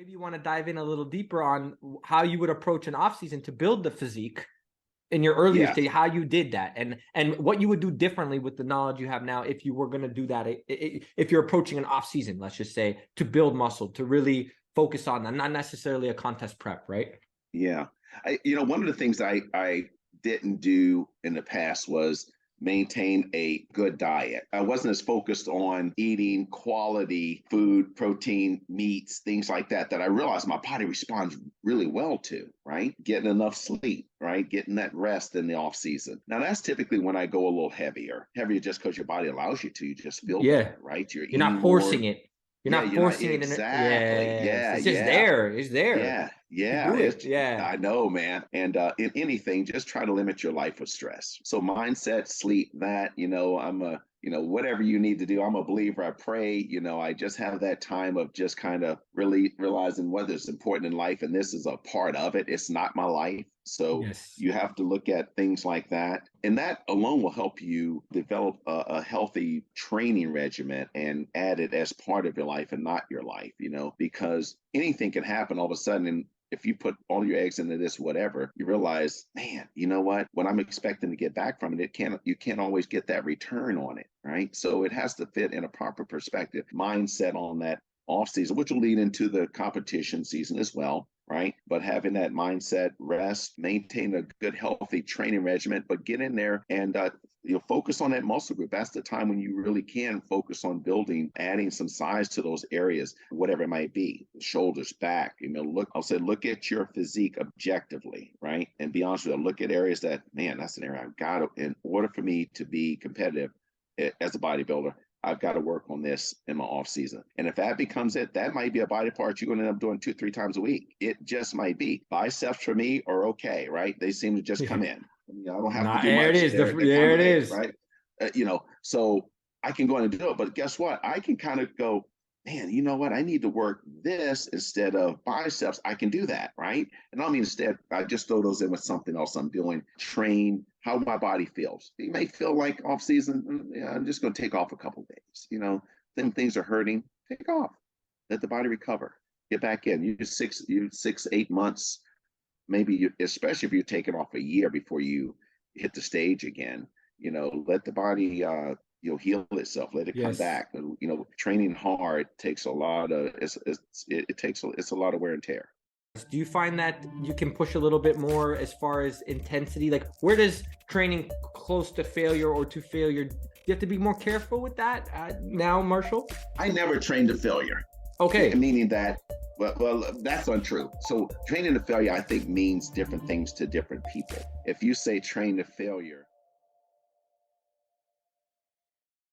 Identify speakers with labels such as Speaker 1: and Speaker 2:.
Speaker 1: Maybe you want to dive in a little deeper on how you would approach an off season to build the physique in your earlier stage, how you did that, and what you would do differently with the knowledge you have now if you were going to do that, if you're approaching an off season, let's just say, to build muscle, to really focus on that, not necessarily a contest prep, right?
Speaker 2: Yeah. One of the things I didn't do in the past was maintain a good diet. I wasn't as focused on eating quality food, protein, meats, things like that I realized my body responds really well to, right? Getting enough sleep, right? Getting that rest in the off season. Now that's typically when I go a little heavier just because your body allows you to. You just feel better, right? You're
Speaker 1: not forcing it. You're not forcing it.
Speaker 2: Exactly.
Speaker 1: It's just there. It's there.
Speaker 2: Yeah.
Speaker 1: Do it.
Speaker 2: I know, man. And in anything, just try to limit your life of stress. So mindset, sleep, that, whatever you need to do. I'm a believer. I pray, I just have that time of just kind of really realizing what is important in life. And this is a part of it. It's not my life. So you have to look at things like that. And that alone will help you develop a healthy training regimen and add it as part of your life and not your life, because anything can happen all of a sudden. And if you put all your eggs into this, whatever, you realize, man, you know what I'm expecting to get back from it, you can't always get that return on it, right? So it has to fit in a proper perspective, mindset on that off season, which will lead into the competition season as well, right? But having that mindset, rest, maintain a good, healthy training regimen, but get in there and focus on that muscle group. That's the time when you really can focus on building, adding some size to those areas, whatever it might be, shoulders, back. Look at your physique objectively, right? And be honest with you, look at areas that, man, that's an area I've got to, in order for me to be competitive as a bodybuilder, I've got to work on this in my off season. And if that becomes it, that might be a body part you're going to end up doing 2-3 times a week. It just might be. Biceps for me are okay, right? They seem to just come in. I don't have to do much.
Speaker 1: There it is.
Speaker 2: Right. So I can go in and do it, but guess what? I can kind of go, man, you know what? I need to work this instead of biceps. I can do that, right? And I don't mean instead, I just throw those in with something else I'm doing, train how my body feels. You may feel like off season, I'm just going to take off a couple of days. Then things are hurting, take off, let the body recover, get back in. You 6-8 months, maybe especially if you're taking off a year before you hit the stage again, let the body, heal itself, let it come back. Training hard takes a lot of, it's a lot of wear and tear.
Speaker 1: Do you find that you can push a little bit more as far as intensity? Like, where does training close to failure or to failure, do you have to be more careful with that now, Marshall?
Speaker 2: I never trained to failure.
Speaker 1: Okay.
Speaker 2: Meaning that, well, that's untrue. So training to failure, I think, means different things to different people. If you say train to failure,